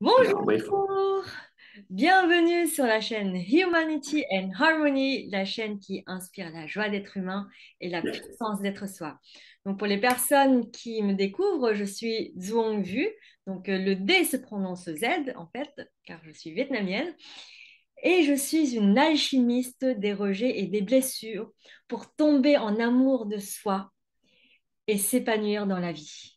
Alors, moi, il faut... Bonjour, bienvenue sur la chaîne Humanity and Harmony, la chaîne qui inspire la joie d'être humain et la puissance d'être soi. Donc pour les personnes qui me découvrent, je suis Duong Vu, donc le D se prononce Z en fait, car je suis vietnamienne, et je suis une alchimiste des rejets et des blessures pour tomber en amour de soi et s'épanouir dans la vie.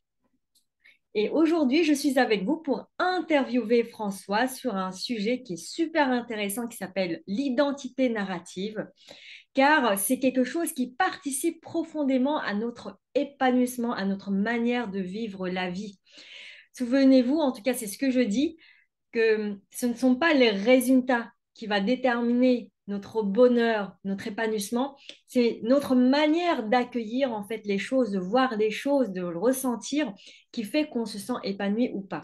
Et aujourd'hui, je suis avec vous pour interviewer François sur un sujet qui est super intéressant qui s'appelle l'identité narrative, car c'est quelque chose qui participe profondément à notre épanouissement, à notre manière de vivre la vie. Souvenez-vous, en tout cas, c'est ce que je dis, que ce ne sont pas les résultats qui va déterminer notre bonheur, notre épanouissement, c'est notre manière d'accueillir en fait les choses, de voir les choses, de le ressentir qui fait qu'on se sent épanoui ou pas.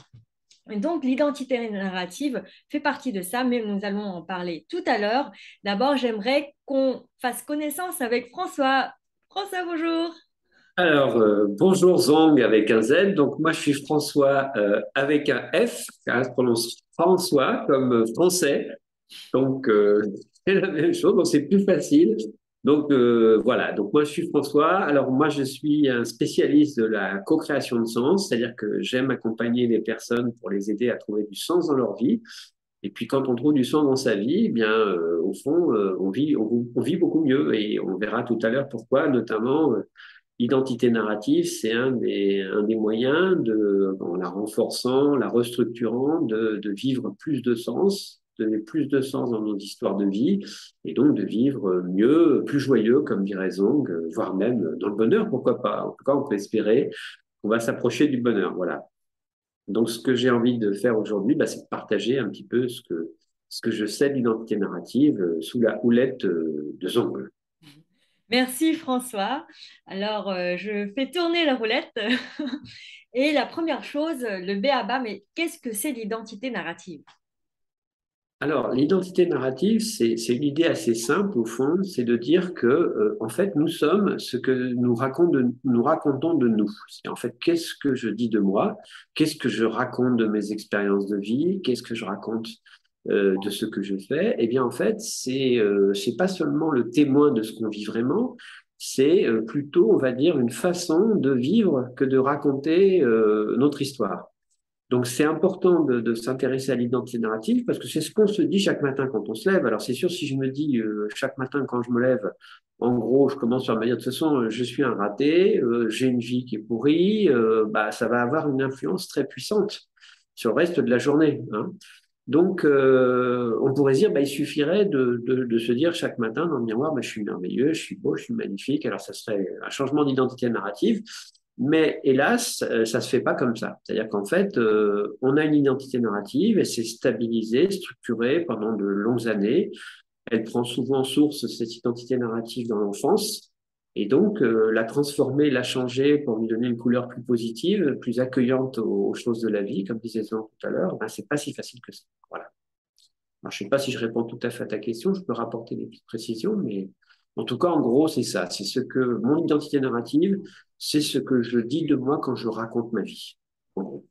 Et donc, l'identité narrative fait partie de ça, mais nous allons en parler tout à l'heure. D'abord, j'aimerais qu'on fasse connaissance avec François. François, bonjour. Alors, bonjour Zong avec un Z. Donc, moi, je suis François avec un F. Ça se prononce François comme français. Donc, c'est la même chose. Donc, c'est plus facile. Donc, voilà. Donc, moi, je suis François. Alors, moi, je suis un spécialiste de la co-création de sens. C'est-à-dire que j'aime accompagner les personnes pour les aider à trouver du sens dans leur vie. Et puis quand on trouve du sens dans sa vie, eh bien, au fond, on vit beaucoup mieux et on verra tout à l'heure pourquoi, notamment l'identité narrative, c'est un des moyens en la renforçant, la restructurant, de vivre plus de sens, de donner plus de sens dans nos histoires de vie et donc de vivre mieux, plus joyeux, comme dirait Zong, voire même dans le bonheur, pourquoi pas. En tout cas, on peut espérer qu'on va s'approcher du bonheur. Voilà. Donc, ce que j'ai envie de faire aujourd'hui, bah, c'est de partager un petit peu ce que je sais de l'identité narrative sous la houlette de Zong. Merci François. Alors, je fais tourner la roulette. Et la première chose, le b.a.-ba, mais qu'est-ce que c'est l'identité narrative? Alors, l'identité narrative, c'est une idée assez simple au fond, c'est de dire que, en fait, nous sommes ce que nous racontons de nous. C'est en fait, qu'est-ce que je dis de moi? Qu'est-ce que je raconte de mes expériences de vie? Qu'est-ce que je raconte de ce que je fais? Eh bien, en fait, c'est pas seulement le témoin de ce qu'on vit vraiment, c'est plutôt, on va dire, une façon de vivre que de raconter notre histoire. Donc, c'est important de s'intéresser à l'identité narrative parce que c'est ce qu'on se dit chaque matin quand on se lève. Alors, c'est sûr, si je me dis chaque matin quand je me lève, en gros, je commence par me dire de toute façon, je suis un raté, j'ai une vie qui est pourrie, bah, ça va avoir une influence très puissante sur le reste de la journée, hein. Donc, on pourrait se dire, bah, il suffirait de se dire chaque matin dans le miroir, bah, je suis merveilleux, je suis beau, je suis magnifique. Alors, ça serait un changement d'identité narrative. Mais hélas, ça se fait pas comme ça. C'est-à-dire qu'en fait, on a une identité narrative, elle s'est stabilisée, structurée pendant de longues années. Elle prend souvent source, cette identité narrative, dans l'enfance. Et donc, la transformer, la changer pour lui donner une couleur plus positive, plus accueillante aux choses de la vie, comme disait Jean tout à l'heure, ben, c'est pas si facile que ça. Voilà. Alors, je sais pas si je réponds tout à fait à ta question, je peux rapporter des petites précisions, mais en tout cas, en gros, c'est ça. C'est ce que mon identité narrative, c'est ce que je dis de moi quand je raconte ma vie. En gros.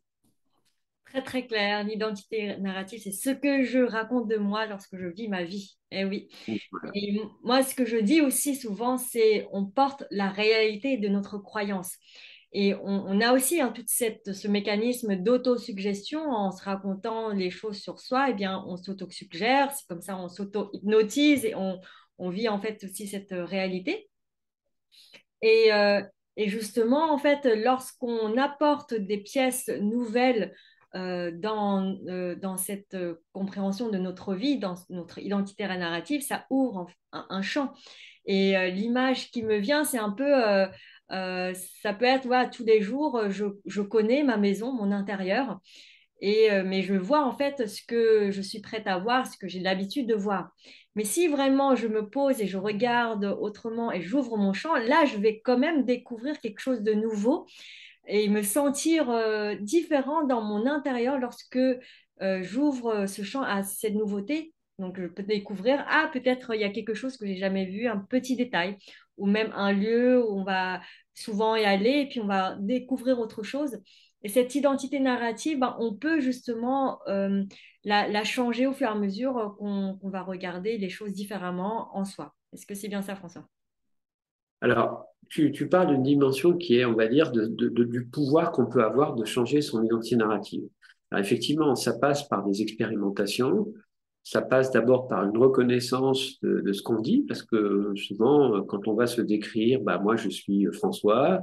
Très très clair, l'identité narrative, c'est ce que je raconte de moi lorsque je vis ma vie. Eh oui. Voilà. Et moi, ce que je dis aussi souvent, c'est on porte la réalité de notre croyance. Et on a aussi hein, ce mécanisme d'autosuggestion en se racontant les choses sur soi, eh bien, on s'autosuggère, c'est comme ça, on s'auto-hypnotise et on vit en fait aussi cette réalité. Et, euh, et justement, en fait, lorsqu'on apporte des pièces nouvelles dans cette compréhension de notre vie, dans notre identité narrative, ça ouvre un champ. Et l'image qui me vient, c'est un peu, ça peut être, voilà, tous les jours, je connais ma maison, mon intérieur. Mais je vois en fait ce que je suis prête à voir, ce que j'ai l'habitude de voir. Mais si vraiment je me pose et je regarde autrement et j'ouvre mon champ, là, je vais quand même découvrir quelque chose de nouveau et me sentir différent dans mon intérieur lorsque j'ouvre ce champ à cette nouveauté. Donc, je peux découvrir, ah, peut-être il y a quelque chose que j'ai jamais vu, un petit détail, ou même un lieu où on va souvent y aller et puis on va découvrir autre chose. Et cette identité narrative, ben, on peut justement la changer au fur et à mesure qu'on va regarder les choses différemment en soi. Est-ce que c'est bien ça, François? Alors, tu parles d'une dimension qui est, on va dire, du pouvoir qu'on peut avoir de changer son identité narrative. Alors, effectivement, ça passe par des expérimentations, ça passe d'abord par une reconnaissance de ce qu'on dit, parce que souvent, quand on va se décrire, bah, moi, je suis François,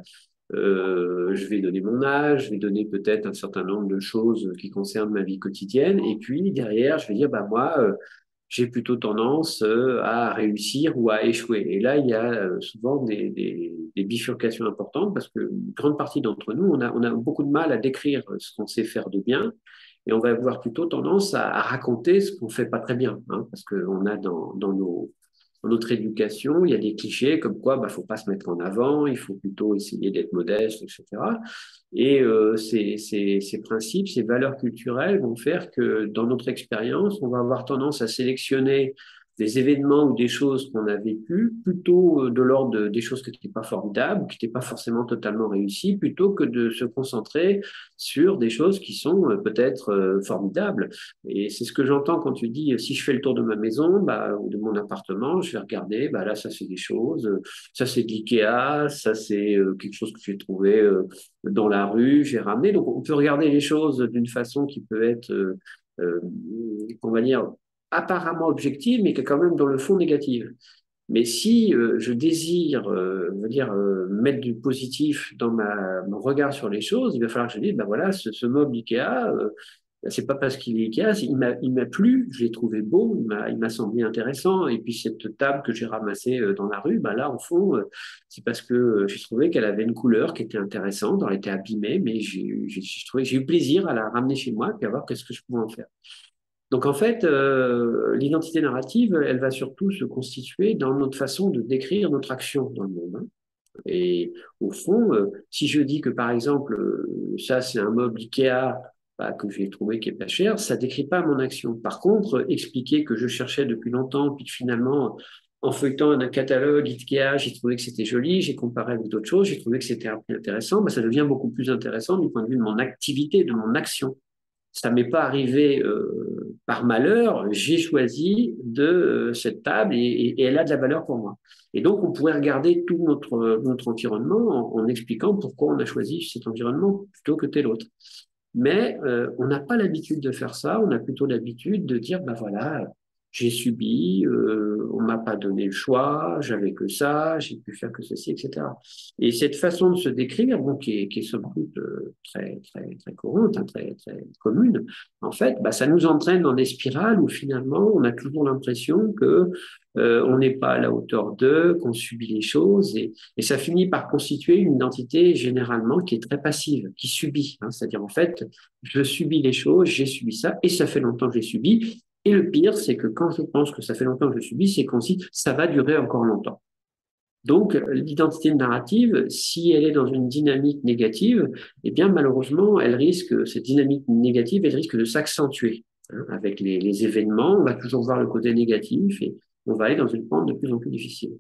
je vais donner mon âge, je vais donner peut-être un certain nombre de choses qui concernent ma vie quotidienne, et puis derrière, je vais dire, bah, moi, j'ai plutôt tendance à réussir ou à échouer. Et là, il y a souvent des bifurcations importantes parce que une grande partie d'entre nous, on a beaucoup de mal à décrire ce qu'on sait faire de bien et on va avoir plutôt tendance à raconter ce qu'on fait pas très bien, hein, parce qu'on a dans notre éducation, il y a des clichés comme quoi, bah, faut pas se mettre en avant, il faut plutôt essayer d'être modeste, etc. Et ces principes, ces valeurs culturelles vont faire que dans notre expérience, on va avoir tendance à sélectionner des événements ou des choses qu'on a vécues plutôt de l'ordre des choses qui n'étaient pas formidables, qui n'étaient pas forcément totalement réussies, plutôt que de se concentrer sur des choses qui sont peut-être formidables. Et c'est ce que j'entends quand tu dis, si je fais le tour de ma maison bah, ou de mon appartement, je vais regarder, bah, là, ça c'est des choses, ça c'est de l'IKEA, ça c'est quelque chose que j'ai trouvé dans la rue, j'ai ramené. Donc, on peut regarder les choses d'une façon qui peut être, euh, on va dire, apparemment objective, mais qui est quand même dans le fond négative. Mais si je désire, on va dire, mettre du positif dans mon regard sur les choses, il va falloir que je dise, ben voilà, ce meuble Ikea, c'est pas parce qu'il est Ikea, il m'a plu, je l'ai trouvé beau, il m'a semblé intéressant. Et puis cette table que j'ai ramassée dans la rue, bah là, au fond, c'est parce que j'ai trouvé qu'elle avait une couleur qui était intéressante, elle était abîmée, mais j'ai eu plaisir à la ramener chez moi et à voir qu'est-ce que je pouvais en faire. Donc en fait, l'identité narrative, elle va surtout se constituer dans notre façon de décrire notre action dans le monde, hein. Et au fond, si je dis que par exemple, ça c'est un meuble Ikea bah, que j'ai trouvé qui est pas cher, ça décrit pas mon action. Par contre, expliquer que je cherchais depuis longtemps, puis que finalement, en feuilletant un catalogue Ikea, j'ai trouvé que c'était joli, j'ai comparé avec d'autres choses, j'ai trouvé que c'était intéressant, bah, ça devient beaucoup plus intéressant du point de vue de mon activité, de mon action. Ça m'est pas arrivé par malheur, j'ai choisi de cette table et elle a de la valeur pour moi. Et donc, on pourrait regarder tout notre environnement en expliquant pourquoi on a choisi cet environnement plutôt que tel autre. Mais on n'a pas l'habitude de faire ça, on a plutôt l'habitude de dire, ben voilà, j'ai subi, on m'a pas donné le choix, j'avais que ça, j'ai pu faire que ceci, etc. Et cette façon de se décrire, bon, qui est somme toute très courante, hein, très commune, en fait, bah, ça nous entraîne dans des spirales où finalement, on a toujours l'impression que on n'est pas à la hauteur d'eux, qu'on subit les choses, et ça finit par constituer une identité généralement qui est très passive, qui subit, hein. C'est-à-dire en fait, je subis les choses, j'ai subi ça, et ça fait longtemps que j'ai subi. Et le pire, c'est que quand je pense que ça fait longtemps que je subis, c'est qu'on se dit ça va durer encore longtemps. Donc, l'identité narrative, si elle est dans une dynamique négative, eh bien, malheureusement, cette dynamique négative, elle risque de s'accentuer, hein. Avec les événements, on va toujours voir le côté négatif et on va aller dans une pente de plus en plus difficile.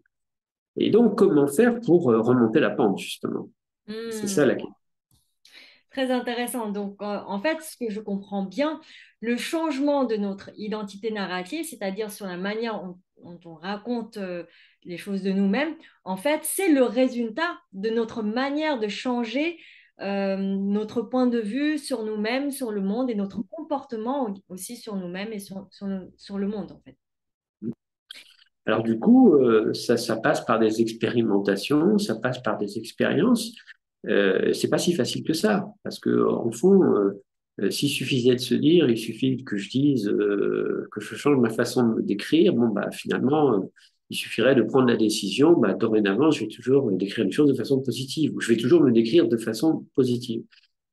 Et donc, comment faire pour remonter la pente, justement? C'est Hmm. ça la question. Très intéressant. Donc, en fait, ce que je comprends bien, le changement de notre identité narrative, c'est-à-dire sur la manière dont on raconte les choses de nous-mêmes, en fait, c'est le résultat de notre manière de changer notre point de vue sur nous-mêmes, sur le monde et notre comportement aussi sur nous-mêmes et sur le monde, en fait. Alors, du coup, ça passe par des expérimentations, ça passe par des expériences. C'est pas si facile que ça, parce que en fond, s'il suffisait de se dire, il suffit que je dise que je change ma façon de me décrire, bon bah finalement, il suffirait de prendre la décision, bah dorénavant, je vais toujours décrire les choses de façon positive, ou je vais toujours me décrire de façon positive.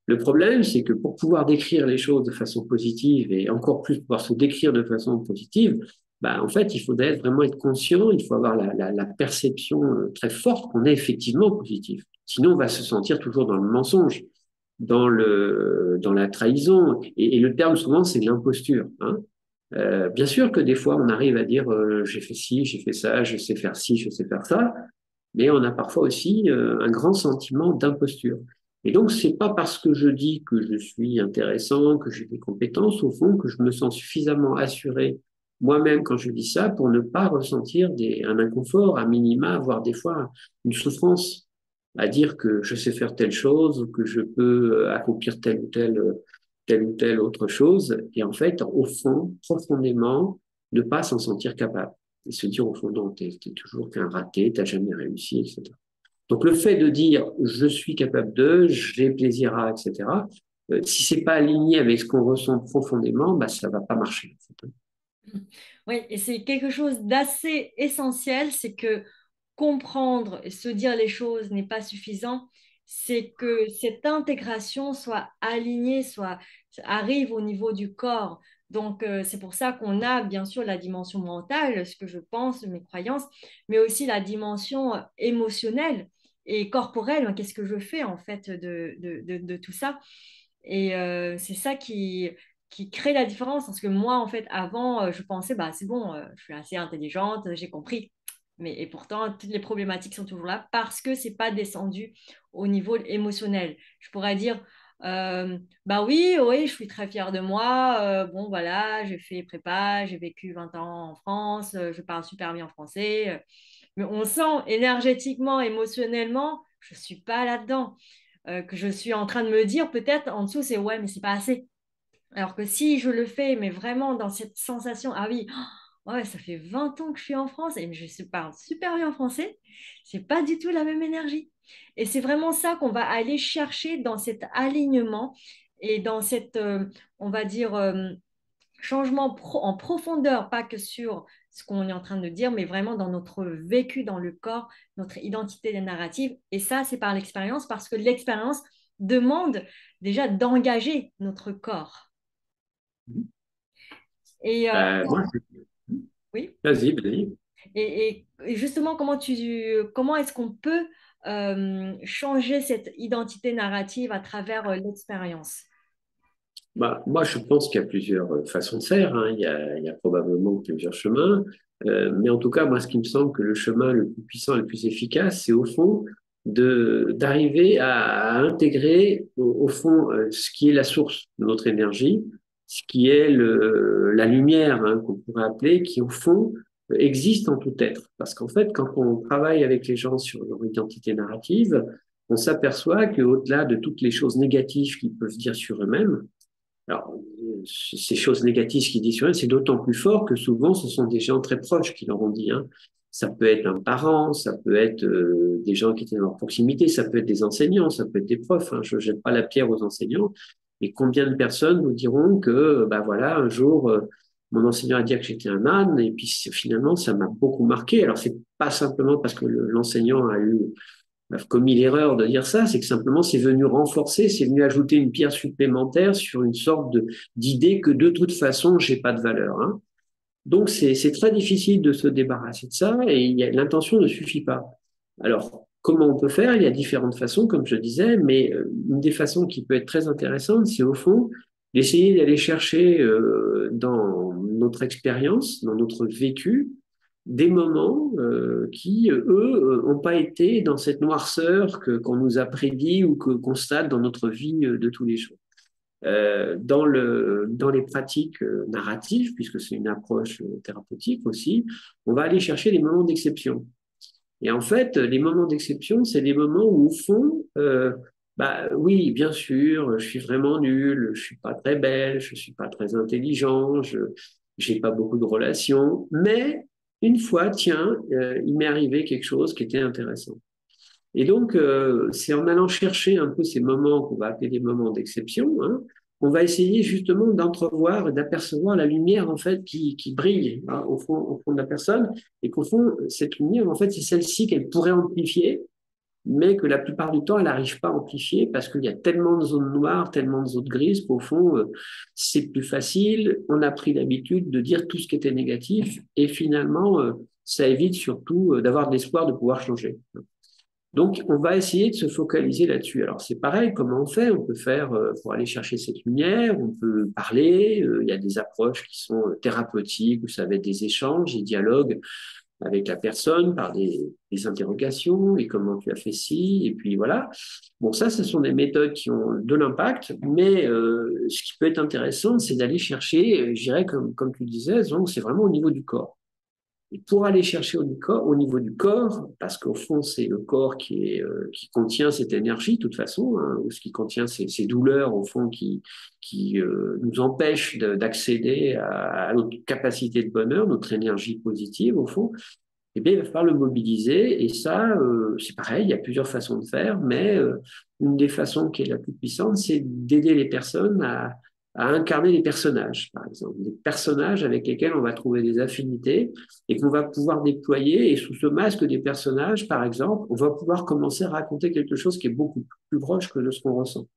Le problème, c'est que pour pouvoir décrire les choses de façon positive et encore plus pouvoir se décrire de façon positive, bah, en fait, il faudrait vraiment être conscient, il faut avoir la perception très forte qu'on est effectivement positif. Sinon, on va se sentir toujours dans le mensonge, dans la trahison. Et le terme souvent, c'est l'imposture, hein. Bien sûr que des fois, on arrive à dire j'ai fait ci, j'ai fait ça, je sais faire ci, je sais faire ça, mais on a parfois aussi un grand sentiment d'imposture. Et donc, c'est pas parce que je dis que je suis intéressant, que j'ai des compétences, au fond, que je me sens suffisamment assuré moi-même quand je dis ça pour ne pas ressentir un inconfort, à minima, voire des fois une souffrance, à dire que je sais faire telle chose, ou que je peux accomplir telle ou telle autre chose. Et en fait, au fond, profondément, ne pas s'en sentir capable. Et se dire, au fond, non, t'es toujours qu'un raté, t'as jamais réussi, etc. Donc le fait de dire je suis capable de, j'ai plaisir à, etc. Si c'est pas aligné avec ce qu'on ressent profondément, bah ça va pas marcher. En fait. Oui, et c'est quelque chose d'assez essentiel, c'est que comprendre et se dire les choses n'est pas suffisant, c'est que cette intégration soit alignée, arrive au niveau du corps. Donc, c'est pour ça qu'on a bien sûr la dimension mentale, ce que je pense, mes croyances, mais aussi la dimension émotionnelle et corporelle. Qu'est-ce que je fais en fait de tout ça? Et c'est ça qui crée la différence. Parce que moi, en fait, avant, je pensais, bah, c'est bon, je suis assez intelligente, j'ai compris. Et pourtant, toutes les problématiques sont toujours là parce que c'est pas descendu au niveau émotionnel. Je pourrais dire, bah oui, oui, je suis très fière de moi. Bon, voilà, j'ai fait prépa, j'ai vécu 20 ans en France, je parle super bien français. Mais on sent énergétiquement, émotionnellement, je suis pas là-dedans. Que je suis en train de me dire, peut-être en dessous, c'est ouais, mais c'est pas assez. Alors que si je le fais, mais vraiment dans cette sensation, ah oui, oh, ouais, ça fait 20 ans que je suis en France et parle super bien français, c'est pas du tout la même énergie. Et c'est vraiment ça qu'on va aller chercher dans cet alignement et dans cette, on va dire, changement en profondeur, pas que sur ce qu'on est en train de dire, mais vraiment dans notre vécu, dans le corps, notre identité narrative. Et ça, c'est par l'expérience, parce que l'expérience demande déjà d'engager notre corps. Et Moi, oui. vas-y, vas-y. Et justement, comment est-ce qu'on peut changer cette identité narrative à travers l'expérience? Bah, moi, je pense qu'il y a plusieurs façons de faire. Hein. Il y a probablement plusieurs chemins. Mais en tout cas, moi, ce qui me semble que le chemin le plus puissant et le plus efficace, c'est au fond d'arriver à intégrer au fond ce qui est la source de notre énergie, ce qui est la lumière hein, qu'on pourrait appeler, qui au fond existe en tout être. Parce qu'en fait, quand on travaille avec les gens sur leur identité narrative, on s'aperçoit qu'au-delà de toutes les choses négatives qu'ils peuvent dire sur eux-mêmes, alors, ces choses négatives qu'ils disent sur eux, c'est d'autant plus fort que souvent, ce sont des gens très proches qui leur ont dit. Hein. Ça peut être un parent, ça peut être des gens qui étaient dans leur proximité, ça peut être des enseignants, ça peut être des profs. Hein. Je ne jette pas la pierre aux enseignants. Mais combien de personnes vous diront que, bah voilà, un jour, mon enseignant a dit que j'étais un âne, et puis finalement, ça m'a beaucoup marqué. Alors, c'est pas simplement parce que l'enseignant a commis l'erreur de dire ça, c'est que simplement c'est venu renforcer, c'est venu ajouter une pierre supplémentaire sur une sorte d'idée que de toute façon, j'ai pas de valeur. Hein. Donc c'est très difficile de se débarrasser de ça et l'intention ne suffit pas. Alors, comment on peut faire? Il y a différentes façons, comme je disais, mais une des façons qui peut être très intéressante, c'est au fond d'essayer d'aller chercher dans notre expérience, dans notre vécu, des moments qui, eux, n'ont pas été dans cette noirceur qu'on nous a prédit ou que constate dans notre vie de tous les jours. Dans les pratiques narratives, puisque c'est une approche thérapeutique aussi, on va aller chercher les moments d'exception. Et en fait, les moments d'exception, c'est des moments où, au fond, bah oui, bien sûr, je suis vraiment nul, je suis pas très belle, je suis pas très intelligent, je j'ai pas beaucoup de relations, mais une fois, tiens, il m'est arrivé quelque chose qui était intéressant. Et donc, c'est en allant chercher un peu ces moments qu'on va appeler des moments d'exception, hein, on va essayer justement d'entrevoir et d'apercevoir la lumière en fait qui brille hein, au fond de la personne, et qu'au fond, cette lumière, en fait, c'est celle-ci qu'elle pourrait amplifier, mais que la plupart du temps, elle n'arrive pas à amplifier parce qu'il y a tellement de zones noires, tellement de zones grises qu'au fond, c'est plus facile. On a pris l'habitude de dire tout ce qui était négatif, et finalement, ça évite surtout d'avoir de l'espoir de pouvoir changer. Donc, on va essayer de se focaliser là-dessus. Alors, c'est pareil, comment on fait? On peut faire pour aller chercher cette lumière, on peut parler, il y a des approches qui sont thérapeutiques, où ça va être des échanges, des dialogues. avec la personne par des interrogations et comment tu as fait ci, et puis voilà. Bon, ça, ce sont des méthodes qui ont de l'impact, mais ce qui peut être intéressant, c'est d'aller chercher, je dirais, comme tu disais, donc c'est vraiment au niveau du corps. Et pour aller chercher au niveau du corps, parce qu'au fond, c'est le corps qui contient cette énergie, de toute façon, hein, ou ce qui contient ces douleurs, au fond, qui nous empêchent d'accéder à notre capacité de bonheur, notre énergie positive, au fond, eh bien, il va falloir le mobiliser. Et ça, c'est pareil, il y a plusieurs façons de faire, mais une des façons qui est la plus puissante, c'est d'aider les personnes à incarner les personnages, par exemple. Des personnages avec lesquels on va trouver des affinités et qu'on va pouvoir déployer. Et sous ce masque des personnages, par exemple, on va pouvoir commencer à raconter quelque chose qui est beaucoup plus proche que de ce qu'on ressent.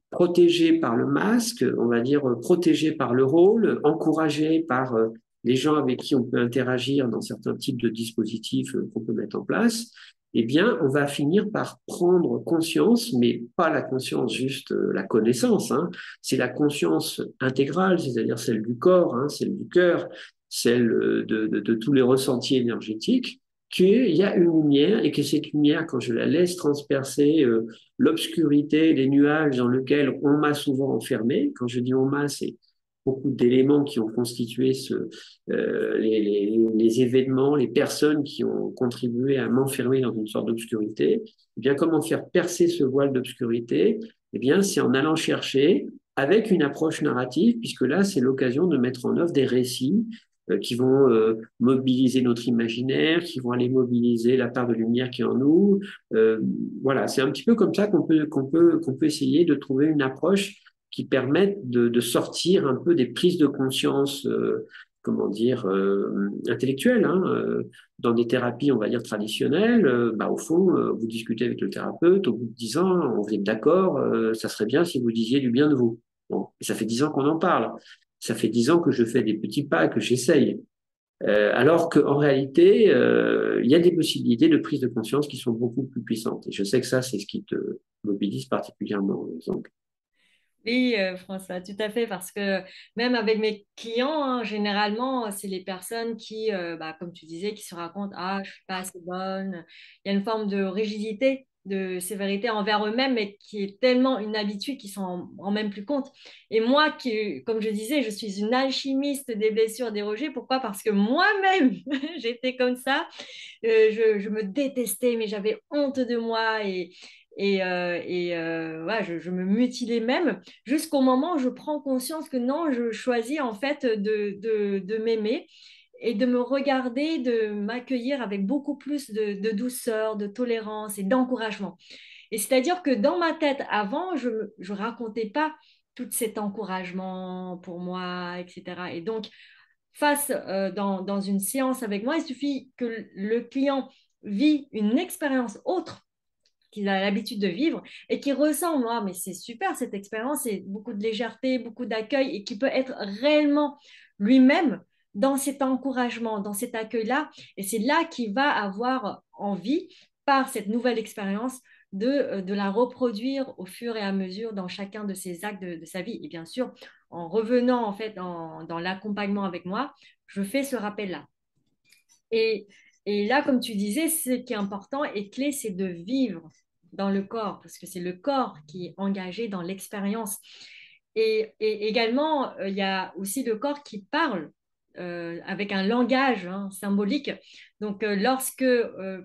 Protégé par le masque, on va dire protégé par le rôle, encouragé par les gens avec qui on peut interagir dans certains types de dispositifs qu'on peut mettre en place, eh bien, on va finir par prendre conscience, mais pas la conscience juste la connaissance, hein, c'est la conscience intégrale, c'est-à-dire celle du corps, hein, celle du cœur, celle de tous les ressentis énergétiques, qu'il y a une lumière et que cette lumière, quand je la laisse transpercer l'obscurité, les nuages dans lesquels on m'a souvent enfermé. Quand je dis on m'a, c'est beaucoup d'éléments qui ont constitué les événements, les personnes qui ont contribué à m'enfermer dans une sorte d'obscurité. Eh bien, comment faire percer ce voile d'obscurité? Eh bien, c'est en allant chercher avec une approche narrative, puisque là, c'est l'occasion de mettre en œuvre des récits qui vont mobiliser notre imaginaire, qui vont aller mobiliser la part de lumière qui est en nous. Euh, voilà, c'est un petit peu comme ça qu'on peut essayer de trouver une approche qui permette de sortir un peu des prises de conscience, comment dire, intellectuelles. Hein, dans des thérapies, on va dire traditionnelles, bah, au fond, vous discutez avec le thérapeute, au bout de 10 ans, on vous est d'accord, ça serait bien si vous disiez du bien de vous. Bon, et ça fait 10 ans qu'on en parle. Ça fait 10 ans que je fais des petits pas, que j'essaye. Alors qu'en réalité, il y a des possibilités de prise de conscience qui sont beaucoup plus puissantes. Et je sais que ça, c'est ce qui te mobilise particulièrement. Donc, Oui, François, tout à fait, parce que même avec mes clients, hein, généralement, c'est les personnes qui, bah, comme tu disais, qui se racontent, ah, je suis pas assez bonne. Il y a une forme de rigidité, de sévérité envers eux-mêmes, mais qui est tellement une habitude qu'ils s'en rendent même plus compte. Et moi, qui, comme je disais, je suis une alchimiste des blessures, des rejets. Pourquoi? Parce que moi-même, j'étais comme ça. Je me détestais, mais j'avais honte de moi ouais, je me mutilais même jusqu'au moment où je prends conscience que non, je choisis en fait de m'aimer et de me regarder, de m'accueillir avec beaucoup plus de douceur, de tolérance et d'encouragement. Et c'est-à-dire que dans ma tête, avant, je ne racontais pas tout cet encouragement pour moi, etc. Et donc, dans une séance avec moi, il suffit que le client vit une expérience autre qu'il a l'habitude de vivre et qui ressent, moi, mais c'est super cette expérience, c'est beaucoup de légèreté, beaucoup d'accueil et qui peut être réellement lui-même dans cet encouragement, dans cet accueil-là. Et c'est là qu'il va avoir envie, par cette nouvelle expérience, de la reproduire au fur et à mesure dans chacun de ses actes de sa vie. Et bien sûr, en revenant en fait dans l'accompagnement avec moi, je fais ce rappel-là. Et, et là, comme tu disais, ce qui est important et clé, c'est de vivre dans le corps, parce que c'est le corps qui est engagé dans l'expérience. Et également, il y a aussi le corps qui parle avec un langage, hein, symbolique. Donc, lorsque,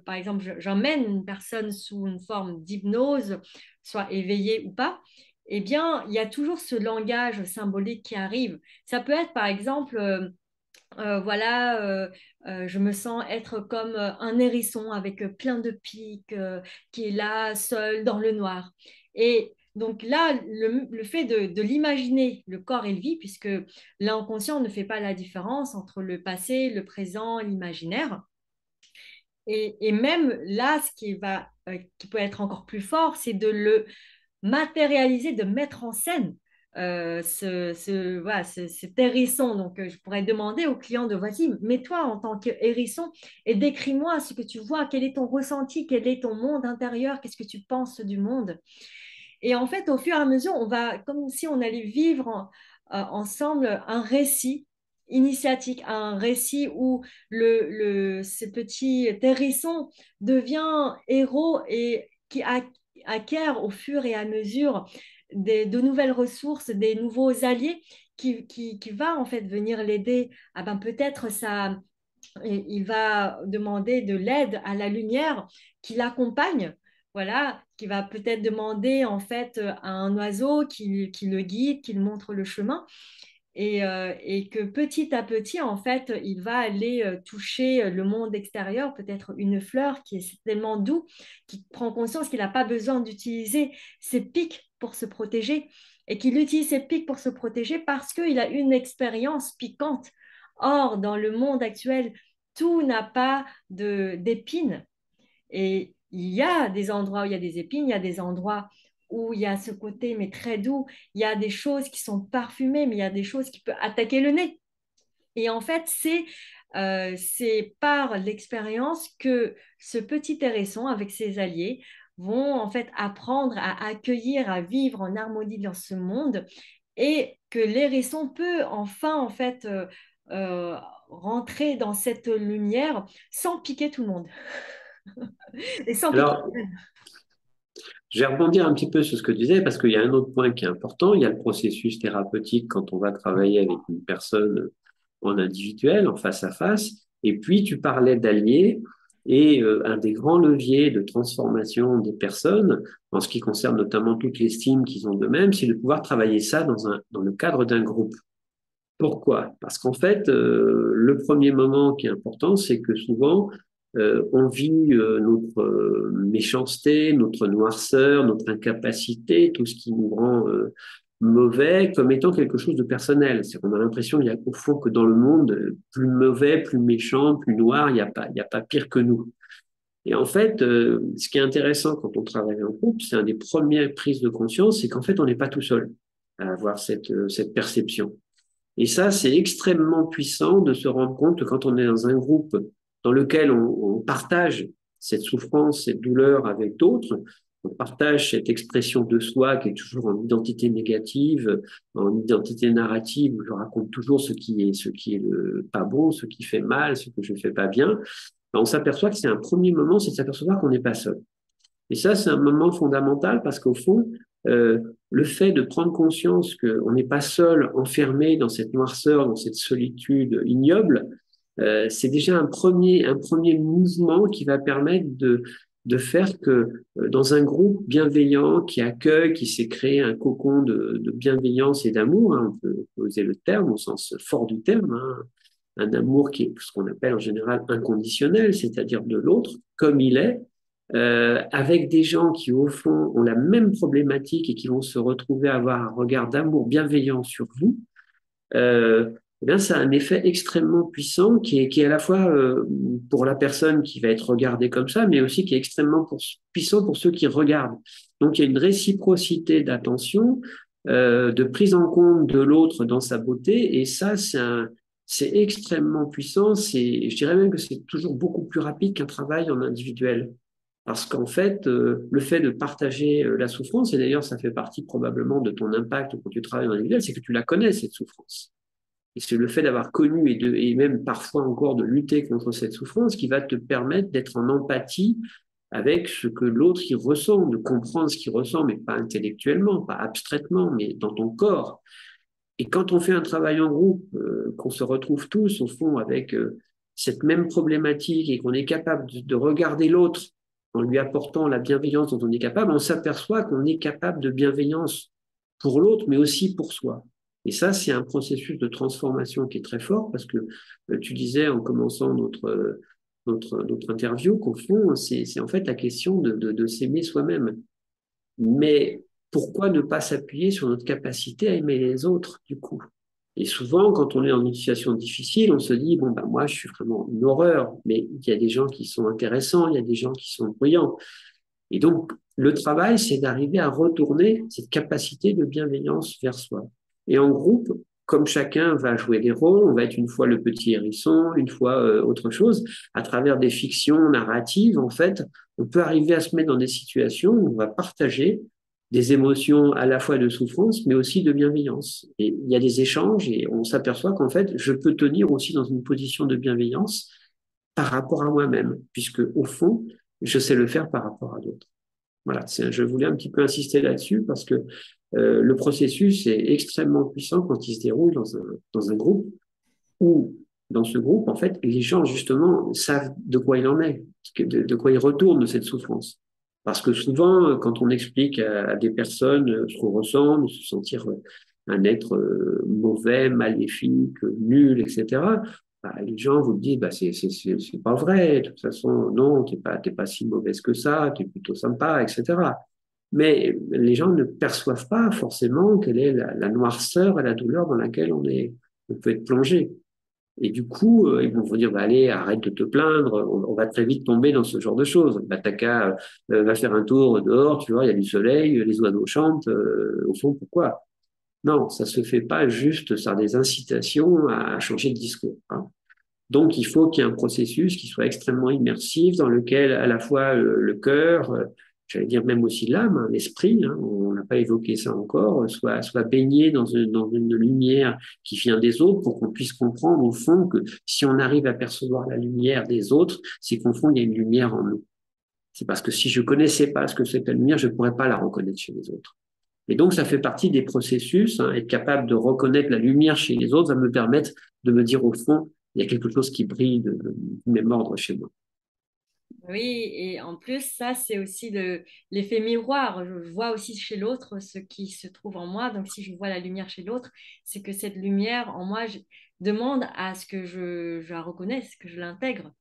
par exemple, j'emmène une personne sous une forme d'hypnose, soit éveillée ou pas, eh bien, il y a toujours ce langage symbolique qui arrive. Ça peut être, par exemple, voilà, je me sens être comme un hérisson avec plein de pics qui est là, seul, dans le noir. Et donc là, le fait de l'imaginer, le corps et le vie, puisque l'inconscient ne fait pas la différence entre le passé, le présent, l'imaginaire. Et même là, qui peut être encore plus fort, c'est de le matérialiser, de mettre en scène voilà, cet hérisson. Donc, je pourrais demander au client de voici, mets-toi en tant qu'hérisson et décris-moi ce que tu vois, quel est ton ressenti, quel est ton monde intérieur, qu'est-ce que tu penses du monde. Et en fait, au fur et à mesure, on va, comme si on allait vivre ensemble un récit initiatique, un récit où ce petit hérisson devient héros et qui acquiert au fur et à mesure de nouvelles ressources, des nouveaux alliés qui va en fait venir l'aider. Ah ben, peut-être ça, il va demander de l'aide à la lumière qui l'accompagne. Voilà, qui va peut-être demander en fait à un oiseau qui le guide, qui le montre le chemin et que petit à petit, en fait, il va aller toucher le monde extérieur, peut-être une fleur qui est tellement doux, qui prend conscience qu'il n'a pas besoin d'utiliser ses pics pour se protéger et qu'il utilise ses pics pour se protéger parce qu'il a une expérience piquante. Or, dans le monde actuel, tout n'a pas d'épines. Et il y a des endroits où il y a des épines, il y a des endroits où il y a ce côté, mais très doux. Il y a des choses qui sont parfumées, mais il y a des choses qui peuvent attaquer le nez. Et en fait, c'est par l'expérience que ce petit hérisson, avec ses alliés, vont en fait apprendre à accueillir, à vivre en harmonie dans ce monde et que l'hérisson peut enfin en fait rentrer dans cette lumière sans piquer tout le monde et sans piquer. Alors, je vais rebondir un petit peu sur ce que tu disais parce qu'il y a un autre point qui est important. Il y a le processus thérapeutique quand on va travailler avec une personne en individuel, en face à face. Et puis, tu parlais d'alliés. Et un des grands leviers de transformation des personnes, en ce qui concerne notamment toute l'estime qu'ils ont d'eux-mêmes, c'est de pouvoir travailler ça dans le cadre d'un groupe. Pourquoi? Parce qu'en fait, le premier moment qui est important, c'est que souvent, on vit notre méchanceté, notre noirceur, notre incapacité, tout ce qui nous rend mauvais, comme étant quelque chose de personnel. C'est qu'on a l'impression qu'il y a au fond que dans le monde, plus mauvais, plus méchant, plus noir, il y a pas pire que nous. Et en fait, ce qui est intéressant quand on travaille en groupe, c'est un des premières prises de conscience, c'est qu'en fait, on n'est pas tout seul à avoir cette perception. Et ça, c'est extrêmement puissant de se rendre compte que quand on est dans un groupe dans lequel on partage cette souffrance, cette douleur avec d'autres, on partage cette expression de soi qui est toujours en identité négative, en identité narrative, où je raconte toujours ce qui est pas bon, ce qui fait mal, ce que je fais pas bien. On s'aperçoit que c'est un premier moment, c'est de s'apercevoir qu'on n'est pas seul. Et ça, c'est un moment fondamental parce qu'au fond, le fait de prendre conscience qu'on n'est pas seul, enfermé dans cette noirceur, dans cette solitude ignoble, c'est déjà un premier mouvement qui va permettre de faire que dans un groupe bienveillant qui accueille, qui s'est créé un cocon de bienveillance et d'amour, hein, on peut poser le terme au sens fort du terme, hein, un amour qui est ce qu'on appelle en général inconditionnel, c'est-à-dire de l'autre comme il est, avec des gens qui, au fond, ont la même problématique et qui vont se retrouver à avoir un regard d'amour bienveillant sur vous, eh bien, ça a un effet extrêmement puissant qui est à la fois pour la personne qui va être regardée comme ça, mais aussi qui est extrêmement puissant pour ceux qui regardent. Donc, il y a une réciprocité d'attention, de prise en compte de l'autre dans sa beauté, et ça, c'est extrêmement puissant. Je dirais même que c'est toujours beaucoup plus rapide qu'un travail en individuel. Parce qu'en fait, le fait de partager la souffrance, et d'ailleurs ça fait partie probablement de ton impact quand tu travailles en individuel, c'est que tu la connais, cette souffrance. Et c'est le fait d'avoir connu et même parfois encore de lutter contre cette souffrance qui va te permettre d'être en empathie avec ce que l'autre y ressent, de comprendre ce qu'il ressent, mais pas intellectuellement, pas abstraitement, mais dans ton corps. Et quand on fait un travail en groupe, qu'on se retrouve tous au fond avec cette même problématique et qu'on est capable de regarder l'autre en lui apportant la bienveillance dont on est capable, on s'aperçoit qu'on est capable de bienveillance pour l'autre, mais aussi pour soi. Et ça, c'est un processus de transformation qui est très fort parce que tu disais en commençant notre interview qu'au fond, c'est en fait la question de s'aimer soi-même. Mais pourquoi ne pas s'appuyer sur notre capacité à aimer les autres, du coup? Et souvent, quand on est dans une situation difficile, on se dit, bon, ben, moi, je suis vraiment une horreur, mais il y a des gens qui sont intéressants, il y a des gens qui sont brillants. Et donc, le travail, c'est d'arriver à retourner cette capacité de bienveillance vers soi. Et en groupe, comme chacun va jouer des rôles, on va être une fois le petit hérisson, une fois autre chose, à travers des fictions narratives, en fait, on peut arriver à se mettre dans des situations où on va partager des émotions à la fois de souffrance, mais aussi de bienveillance. Et il y a des échanges et on s'aperçoit qu'en fait, je peux tenir aussi dans une position de bienveillance par rapport à moi-même, puisque au fond, je sais le faire par rapport à d'autres. Voilà, je voulais un petit peu insister là-dessus parce que le processus est extrêmement puissant quand il se déroule dans un groupe où, dans ce groupe, en fait, les gens, justement, savent de quoi il en est, de quoi il retourne de cette souffrance. Parce que souvent, quand on explique à des personnes ce qu'on ressent, de se sentir un être mauvais, maléfique, nul, etc., bah, les gens vous disent, bah, c'est pas vrai, de toute façon, non, t'es pas si mauvaise que ça, t'es plutôt sympa, etc. Mais les gens ne perçoivent pas forcément quelle est la noirceur et la douleur dans laquelle on peut être plongé. Et du coup, ils vont vous dire, bah, allez, arrête de te plaindre, on va très vite tomber dans ce genre de choses. Bah, t'as qu'à, va faire un tour dehors, tu vois, il y a du soleil, les oiseaux chantent, au fond, pourquoi? Non, ça se fait pas juste par des incitations à changer de discours, hein. Donc, il faut qu'il y ait un processus qui soit extrêmement immersif, dans lequel à la fois le cœur, j'allais dire même aussi l'âme, hein, l'esprit, hein, on n'a pas évoqué ça encore, soit baigné dans une lumière qui vient des autres pour qu'on puisse comprendre au fond que si on arrive à percevoir la lumière des autres, c'est qu'au fond, il y a une lumière en nous. C'est parce que si je connaissais pas ce que c'est que la lumière, je ne pourrais pas la reconnaître chez les autres. Et donc, ça fait partie des processus. Hein, être capable de reconnaître la lumière chez les autres va me permettre de me dire au fond, il y a quelque chose qui brille de même ordre chez moi. Oui, et en plus, ça, c'est aussi l'effet miroir. Je vois aussi chez l'autre ce qui se trouve en moi. Donc, si je vois la lumière chez l'autre, c'est que cette lumière en moi demande à ce que je la reconnaisse, que je l'intègre.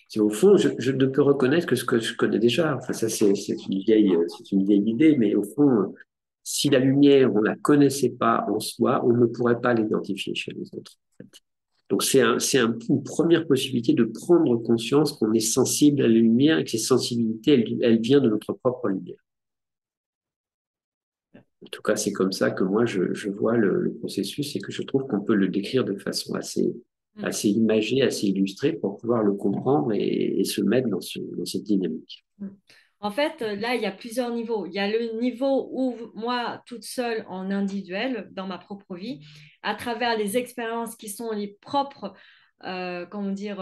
C'est au fond, je ne peux reconnaître que ce que je connais déjà. Enfin, ça, c'est une vieille idée, mais au fond, si la lumière, on la connaissait pas en soi, on ne pourrait pas l'identifier chez les autres. Donc, une première possibilité de prendre conscience qu'on est sensible à la lumière et que cette sensibilité, elle vient de notre propre lumière. En tout cas, c'est comme ça que moi, je vois le processus et que je trouve qu'on peut le décrire de façon Mm. assez imagée, assez illustrée pour pouvoir le comprendre et se mettre dans cette dynamique. Mm. En fait, là, il y a plusieurs niveaux. Il y a le niveau où moi, toute seule, en individuel, dans ma propre vie, à travers les expériences qui sont les propres, comment dire,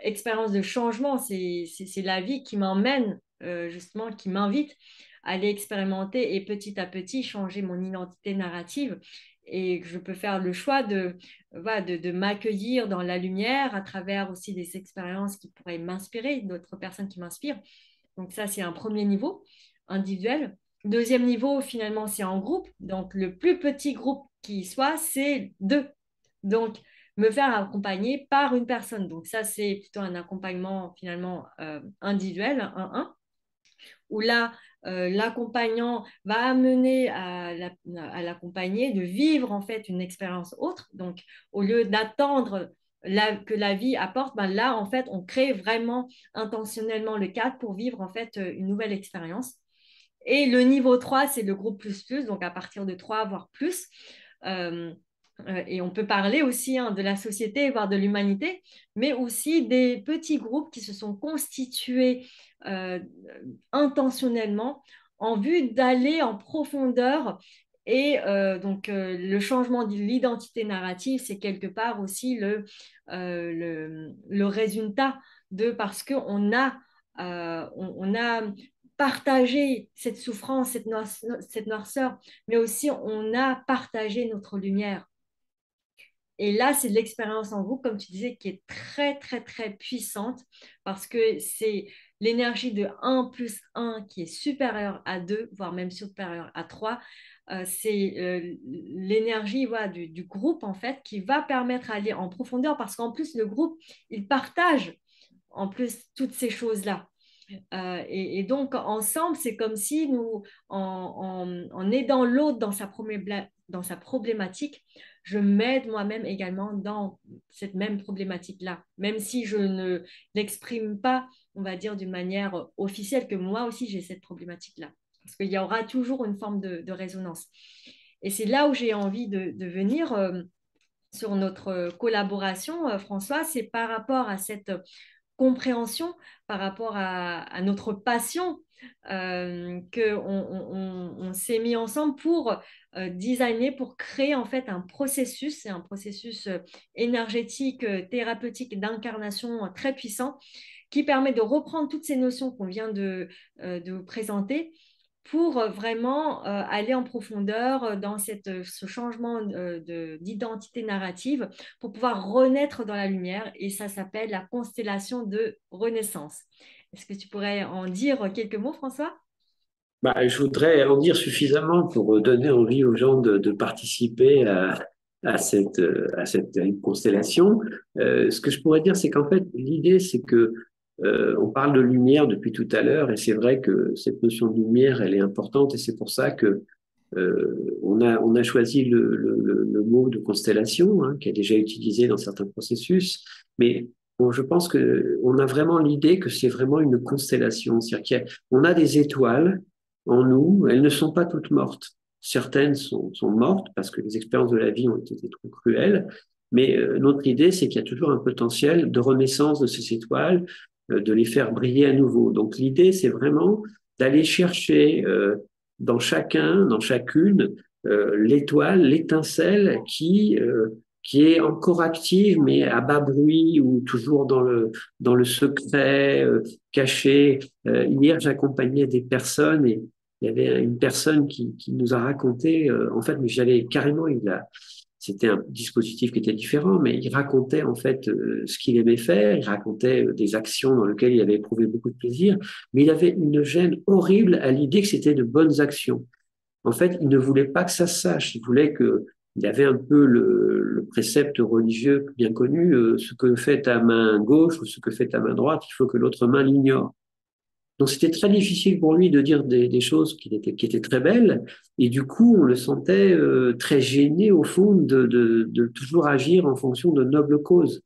expériences de changement, c'est la vie qui m'emmène, justement, qui m'invite à aller expérimenter et petit à petit changer mon identité narrative. Et que je peux faire le choix voilà, de m'accueillir dans la lumière à travers aussi des expériences qui pourraient m'inspirer, d'autres personnes qui m'inspirent. Donc ça, c'est un premier niveau individuel. Deuxième niveau, finalement, c'est en groupe. Donc le plus petit groupe qui soit, c'est deux. Donc me faire accompagner par une personne. Donc ça, c'est plutôt un accompagnement finalement individuel, un, où là, l'accompagnant va amener à l'accompagner de vivre en fait une expérience autre. Donc au lieu d'attendre que la vie apporte, ben là, en fait, on crée vraiment intentionnellement le cadre pour vivre en fait une nouvelle expérience. Et le niveau 3, c'est le groupe plus plus, donc à partir de 3, voire plus. Euh, et on peut parler aussi hein, de la société, voire de l'humanité, mais aussi des petits groupes qui se sont constitués euh, intentionnellement en vue d'aller en profondeur. Et donc, le changement de l'identité narrative, c'est quelque part aussi le résultat de parce qu'on a, on a partagé cette souffrance, cette noirceur, mais aussi on a partagé notre lumière. Et là, c'est de l'expérience en groupe, comme tu disais, qui est très, très, très puissante parce que c'est l'énergie de un plus un qui est supérieure à 2, voire même supérieure à 3. C'est l'énergie voilà, du groupe, en fait, qui va permettre d'aller en profondeur parce qu'en plus, le groupe, il partage en plus toutes ces choses-là. Et donc, ensemble, c'est comme si nous, en aidant l'autre dans sa problématique, je m'aide moi-même également dans cette même problématique-là, même si je ne l'exprime pas, on va dire, d'une manière officielle, que moi aussi j'ai cette problématique-là. Parce qu'il y aura toujours une forme de résonance. Et c'est là où j'ai envie de venir sur notre collaboration, François, c'est par rapport à cette compréhension par rapport à notre passion on s'est mis ensemble pour designer, pour créer en fait un processus, c'est un processus énergétique, thérapeutique d'incarnation très puissant qui permet de reprendre toutes ces notions qu'on vient de vous présenter pour vraiment aller en profondeur dans ce changement d'identité narrative pour pouvoir renaître dans la lumière. Et ça s'appelle la constellation de renaissance. Est-ce que tu pourrais en dire quelques mots, François? Je voudrais en dire suffisamment pour donner envie aux gens de participer à cette constellation. Ce que je pourrais dire, c'est qu'en fait, l'idée, c'est que on parle de lumière depuis tout à l'heure, et c'est vrai que cette notion de lumière, elle est importante, et c'est pour ça que on a choisi le mot de constellation, hein, qui est déjà utilisé dans certains processus, mais bon, je pense que on a vraiment l'idée que c'est vraiment une constellation, c'est-à-dire qu'on a des étoiles en nous, elles ne sont pas toutes mortes. Certaines sont mortes parce que les expériences de la vie ont été trop cruelles, mais notre idée, c'est qu'il y a toujours un potentiel de renaissance de ces étoiles, de les faire briller à nouveau. Donc l'idée, c'est vraiment d'aller chercher dans chacun, dans chacune, l'étoile, l'étincelle qui est encore active, mais à bas bruit ou toujours dans le secret, caché. Hier, j'accompagnais des personnes et il y avait une personne qui nous a raconté, en fait, mais j'allais carrément, c'était un dispositif qui était différent, mais il racontait en fait ce qu'il aimait faire, il racontait des actions dans lesquelles il avait éprouvé beaucoup de plaisir, mais il avait une gêne horrible à l'idée que c'était de bonnes actions. En fait, il ne voulait pas que ça se sache, il voulait que il y avait un peu le précepte religieux bien connu, ce que fait ta main gauche ou ce que fait ta main droite, il faut que l'autre main l'ignore. Donc c'était très difficile pour lui de dire des choses qui étaient très belles, et du coup on le sentait très gêné au fond de toujours agir en fonction de nobles causes.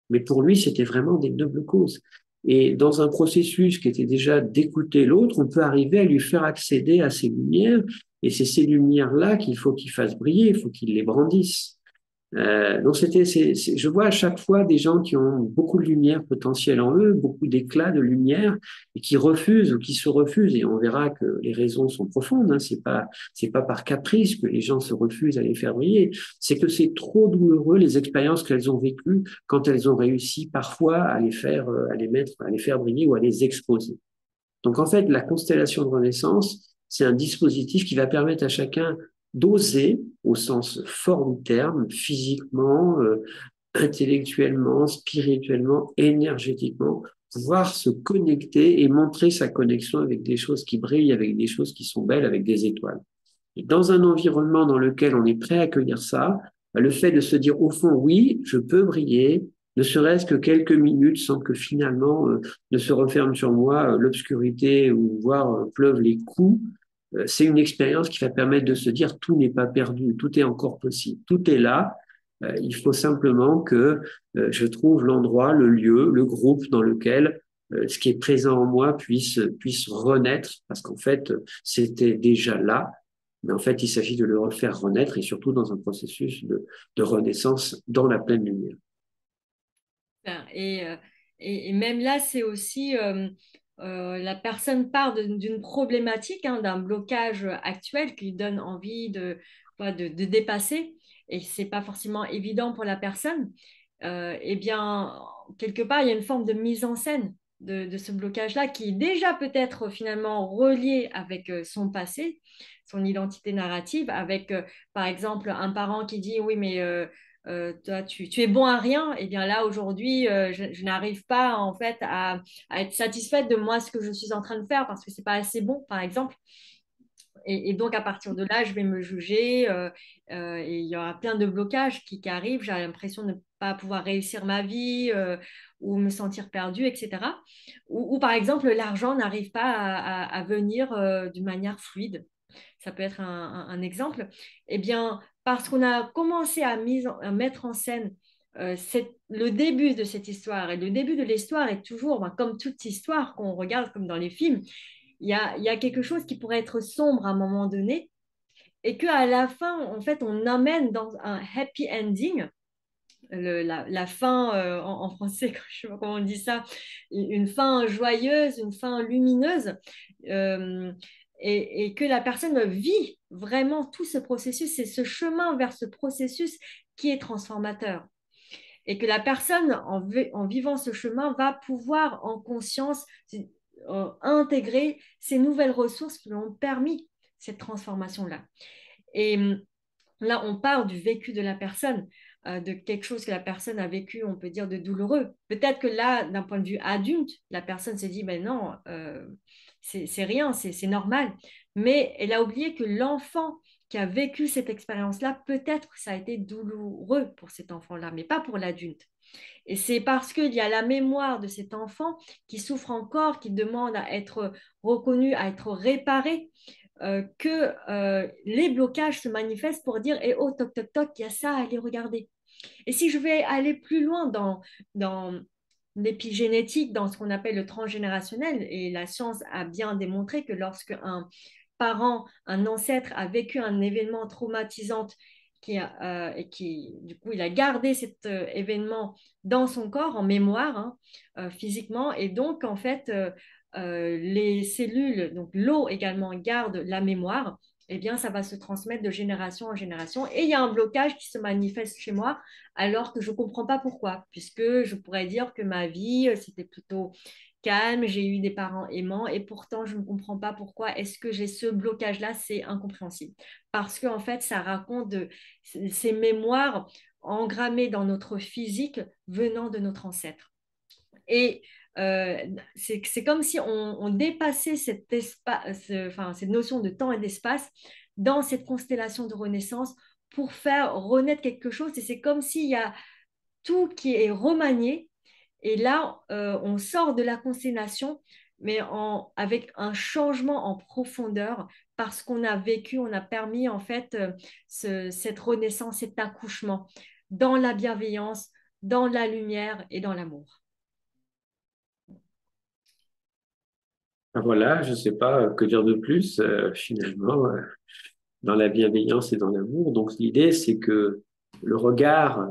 Mais pour lui c'était vraiment des nobles causes. Et dans un processus qui était déjà d'écouter l'autre, on peut arriver à lui faire accéder à ces lumières, et c'est ces lumières-là qu'il faut qu'il fasse briller, il faut qu'il les brandisse. Donc je vois à chaque fois des gens qui ont beaucoup de lumière potentielle en eux, beaucoup d'éclat de lumière, et qui refusent ou qui se refusent. Et on verra que les raisons sont profondes. Hein. C'est pas par caprice que les gens se refusent à les faire briller. C'est que c'est trop douloureux les expériences qu'elles ont vécues quand elles ont réussi parfois à les faire, à les faire briller ou à les exposer. Donc en fait, la constellation de renaissance, c'est un dispositif qui va permettre à chacun d'oser, au sens fort du terme, physiquement, intellectuellement, spirituellement, énergétiquement, pouvoir se connecter et montrer sa connexion avec des choses qui brillent, avec des choses qui sont belles, avec des étoiles. Et dans un environnement dans lequel on est prêt à accueillir ça, le fait de se dire au fond, oui, je peux briller, ne serait-ce que quelques minutes sans que finalement ne se referme sur moi l'obscurité ou voire pleuvent les coups, c'est une expérience qui va permettre de se dire tout n'est pas perdu, tout est encore possible, tout est là. Il faut simplement que je trouve l'endroit, le lieu, le groupe dans lequel ce qui est présent en moi puisse renaître, parce qu'en fait, c'était déjà là, mais en fait, il s'agit de le refaire renaître et surtout dans un processus de renaissance dans la pleine lumière. Et, et même là, c'est aussi la personne part d'une problématique, hein, d'un blocage actuel qui lui donne envie voilà, de dépasser, et c'est pas forcément évident pour la personne. Eh bien, quelque part, il y a une forme de mise en scène de ce blocage-là qui est déjà peut-être finalement relié avec son passé, son identité narrative, avec par exemple un parent qui dit oui, mais toi, tu es bon à rien, et bien là, aujourd'hui, je n'arrive pas en fait à être satisfaite de moi, ce que je suis en train de faire parce que c'est pas assez bon, par exemple. Et donc, à partir de là, je vais me juger et il y aura plein de blocages qui arrivent. J'ai l'impression de ne pas pouvoir réussir ma vie ou me sentir perdue, etc. Ou par exemple, l'argent n'arrive pas à venir d'une manière fluide. Ça peut être un exemple. Eh bien, parce qu'on a commencé à mettre en scène le début de cette histoire. Et le début de l'histoire est toujours, ben, comme toute histoire qu'on regarde comme dans les films, il y a quelque chose qui pourrait être sombre à un moment donné et qu'à la fin, en fait, on amène dans un happy ending la fin en français, je sais pas comment on dit ça, une fin joyeuse, une fin lumineuse, euh, et que la personne vit vraiment tout ce processus, c'est ce chemin vers ce processus qui est transformateur. Et que la personne, en vivant ce chemin, va pouvoir en conscience intégrer ces nouvelles ressources qui lui ont permis cette transformation-là. Et là, on parle du vécu de la personne, de quelque chose que la personne a vécu, on peut dire, de douloureux. Peut-être que là, d'un point de vue adulte, la personne se dit, ben non, c'est rien, c'est normal. Mais elle a oublié que l'enfant qui a vécu cette expérience-là, peut-être que ça a été douloureux pour cet enfant-là, mais pas pour l'adulte. Et c'est parce qu'il y a la mémoire de cet enfant qui souffre encore, qui demande à être reconnu, à être réparé, que les blocages se manifestent pour dire, eh oh, toc, toc, toc, il y a ça à aller regarder. Et si je vais aller plus loin dans l'épigénétique, dans ce qu'on appelle le transgénérationnel, et la science a bien démontré que lorsque un parent, un ancêtre a vécu un événement traumatisant et qui, du coup, il a gardé cet événement dans son corps, en mémoire, hein, physiquement, et donc, en fait, les cellules, donc l'eau également, garde la mémoire, eh bien, ça va se transmettre de génération en génération. Et il y a un blocage qui se manifeste chez moi alors que je ne comprends pas pourquoi, puisque je pourrais dire que ma vie, c'était plutôt calme, j'ai eu des parents aimants et pourtant je ne comprends pas pourquoi est-ce que j'ai ce blocage-là, c'est incompréhensible. Parce qu'en fait, ça raconte ces mémoires engrammées dans notre physique venant de notre ancêtre. Et c'est comme si on dépassait cette notion de temps et d'espace dans cette constellation de renaissance pour faire renaître quelque chose. Et c'est comme s'il y a tout qui est remanié. Et là, on sort de la constellation, mais avec un changement en profondeur parce qu'on a vécu, on a permis en fait cette renaissance, cet accouchement dans la bienveillance, dans la lumière et dans l'amour. Ben voilà, je ne sais pas que dire de plus, finalement, dans la bienveillance et dans l'amour. Donc l'idée, c'est que le regard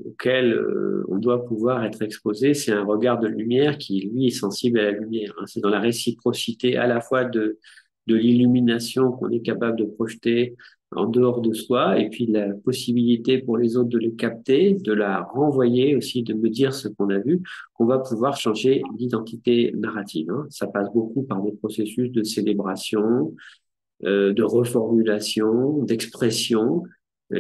auquel on doit pouvoir être exposé, c'est un regard de lumière qui, lui, est sensible à la lumière, hein. C'est dans la réciprocité à la fois de l'illumination qu'on est capable de projeter en dehors de soi, et puis la possibilité pour les autres de les capter, de la renvoyer aussi, de me dire ce qu'on a vu, qu'on va pouvoir changer l'identité narrative, hein. Ça passe beaucoup par des processus de célébration, de reformulation, d'expression,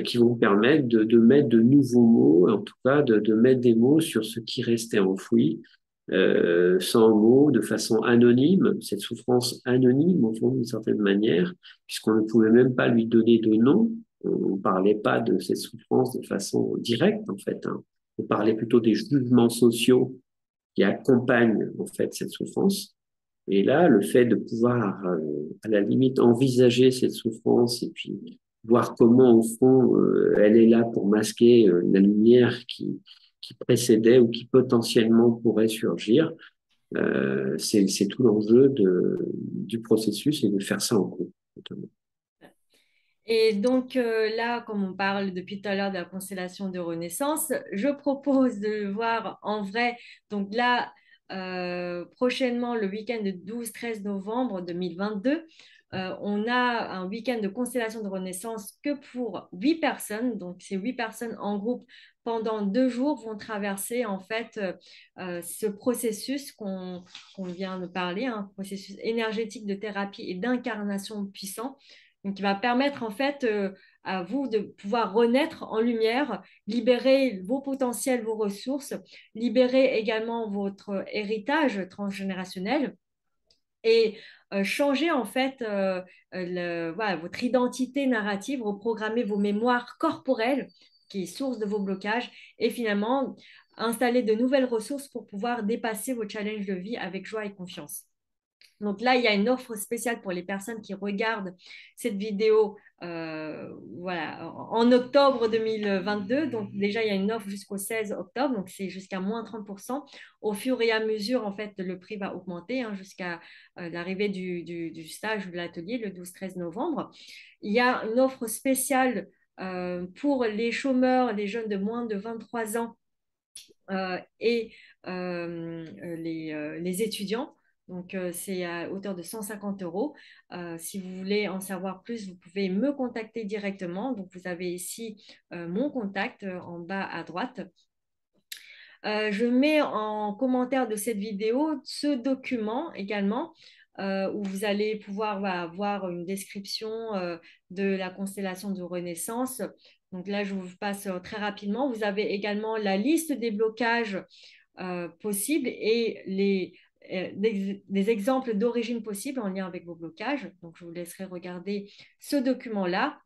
qui vont permettre de mettre de nouveaux mots, en tout cas de mettre des mots sur ce qui restait enfoui, sans mots, de façon anonyme, cette souffrance anonyme au fond d'une certaine manière, puisqu'on ne pouvait même pas lui donner de nom, on ne parlait pas de cette souffrance de façon directe en fait, hein. On parlait plutôt des jugements sociaux qui accompagnent en fait cette souffrance. Et là, le fait de pouvoir, à la limite, envisager cette souffrance et puis voir comment, au fond, elle est là pour masquer la lumière qui précédait ou qui potentiellement pourrait surgir, c'est tout l'enjeu du processus et de faire ça en groupe, notamment. Et donc là, comme on parle depuis tout à l'heure de la constellation de Renaissance, je propose de voir en vrai, donc là, prochainement, le week-end de 12-13 novembre 2022, on a un week-end de constellation de Renaissance que pour 8 personnes. Donc ces 8 personnes en groupe pendant 2 jours vont traverser en fait ce processus qu'on vient de parler, un processus énergétique de thérapie et d'incarnation puissant, donc, qui va permettre en fait à vous de pouvoir renaître en lumière, libérer vos potentiels, vos ressources, libérer également votre héritage transgénérationnel et changer en fait voilà, votre identité narrative, reprogrammer vos mémoires corporelles qui est source de vos blocages et finalement installer de nouvelles ressources pour pouvoir dépasser vos challenges de vie avec joie et confiance. Donc là, il y a une offre spéciale pour les personnes qui regardent cette vidéo voilà, en octobre 2022. Donc déjà, il y a une offre jusqu'au 16 octobre, donc c'est jusqu'à moins 30%. Au fur et à mesure, en fait, le prix va augmenter hein, jusqu'à l'arrivée du stage ou de l'atelier le 12-13 novembre. Il y a une offre spéciale pour les chômeurs, les jeunes de moins de 23 ans et les étudiants. Donc, c'est à hauteur de 150 euros. Si vous voulez en savoir plus, vous pouvez me contacter directement. Donc, vous avez ici mon contact en bas à droite. Je mets en commentaire de cette vidéo ce document également où vous allez pouvoir voir une description de la constellation de Renaissance. Donc là, je vous passe très rapidement. Vous avez également la liste des blocages possibles et des exemples d'origine possible en lien avec vos blocages. Donc, je vous laisserai regarder ce document-là.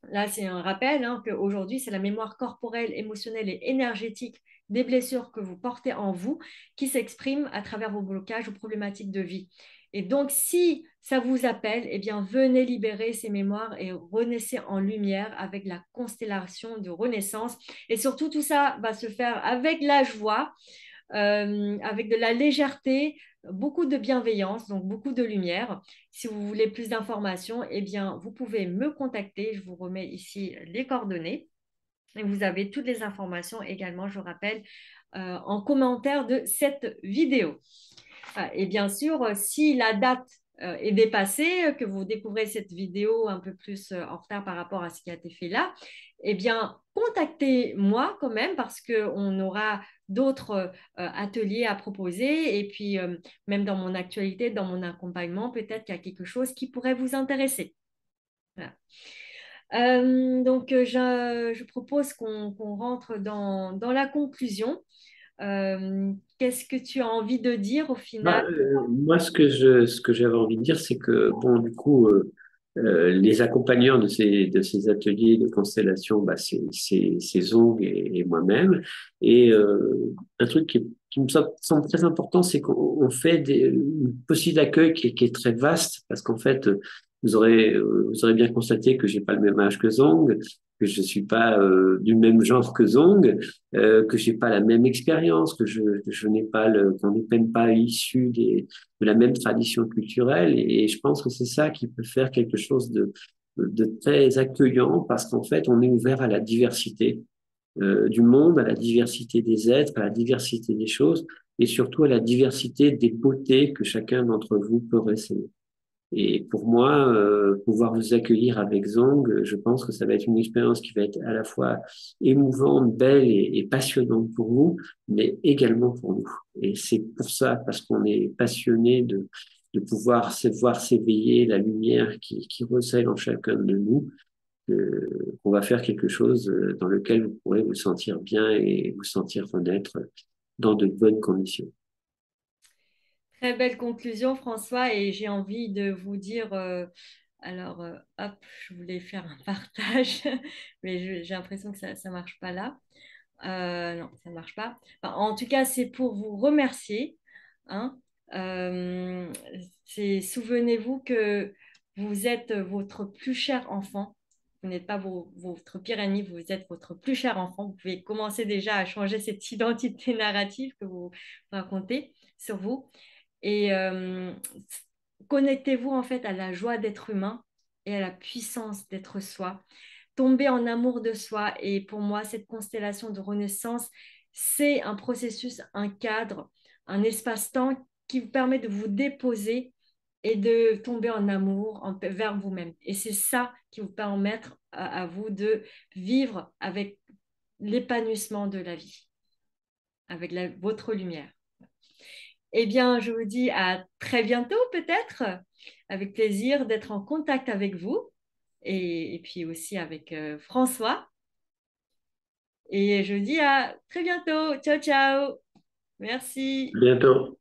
Là, c'est un rappel qu'aujourd'hui, c'est la mémoire corporelle, émotionnelle et énergétique des blessures que vous portez en vous qui s'expriment à travers vos blocages ou problématiques de vie. Et donc, si ça vous appelle, eh bien, venez libérer ces mémoires et renaissez en lumière avec la constellation de Renaissance. Et surtout, tout ça va se faire avec la joie, avec de la légèreté, beaucoup de bienveillance, donc beaucoup de lumière. Si vous voulez plus d'informations, eh bien, vous pouvez me contacter. Je vous remets ici les coordonnées. Et vous avez toutes les informations également, je vous rappelle, en commentaire de cette vidéo. Et bien sûr, si la date est dépassée, que vous découvrez cette vidéo un peu plus en retard par rapport à ce qui a été fait là, eh bien, contactez-moi quand même parce qu'on aura d'autres ateliers à proposer. Et puis, même dans mon actualité, dans mon accompagnement, peut-être qu'il y a quelque chose qui pourrait vous intéresser. Voilà. Donc, je propose qu'on rentre dans la conclusion. Qu'est-ce que tu as envie de dire au final? Moi, ce que j'avais envie de dire, c'est que, bon, du coup, les accompagnants de ces ateliers de constellation, bah, c'est Zong et moi-même. Et un truc qui me semble très important, c'est qu'on fait une possible d'accueil qui est très vaste, parce qu'en fait, vous aurez bien constaté que j'ai pas le même âge que Zong, que je suis pas du même genre que Zong, que j'ai pas la même expérience, que je n'ai pas qu'on n'est même pas issu de la même tradition culturelle. Et je pense que c'est ça qui peut faire quelque chose de très accueillant parce qu'en fait, on est ouvert à la diversité du monde, à la diversité des êtres, à la diversité des choses et surtout à la diversité des beautés que chacun d'entre vous peut recevoir. Et pour moi, pouvoir vous accueillir avec Zong, je pense que ça va être une expérience qui va être à la fois émouvante, belle et passionnante pour vous, mais également pour nous. Et c'est pour ça, parce qu'on est passionné de pouvoir se voir s'éveiller la lumière qui recèle en chacun de nous, qu'on va faire quelque chose dans lequel vous pourrez vous sentir bien et vous sentir renaître dans de bonnes conditions. Très belle conclusion, François, et j'ai envie de vous dire, hop, je voulais faire un partage, mais j'ai l'impression que ça ne marche pas là. Non, ça ne marche pas. Enfin, en tout cas, c'est pour vous remercier, hein. Euh, souvenez-vous que vous êtes votre plus cher enfant. Vous n'êtes pas votre pire ennemi, vous êtes votre plus cher enfant. Vous pouvez commencer déjà à changer cette identité narrative que vous racontez sur vous. Et connectez-vous en fait à la joie d'être humain et à la puissance d'être soi. Tombez en amour de soi. Et pour moi, cette constellation de renaissance, c'est un processus, un cadre, un espace-temps qui vous permet de vous déposer et de tomber en amour vers vous-même. Et c'est ça qui vous permet à vous de vivre avec l'épanouissement de la vie, avec votre lumière. Eh bien, je vous dis à très bientôt peut-être, avec plaisir d'être en contact avec vous et puis aussi avec François. Et je vous dis à très bientôt. Ciao, ciao. À Merci. bientôt.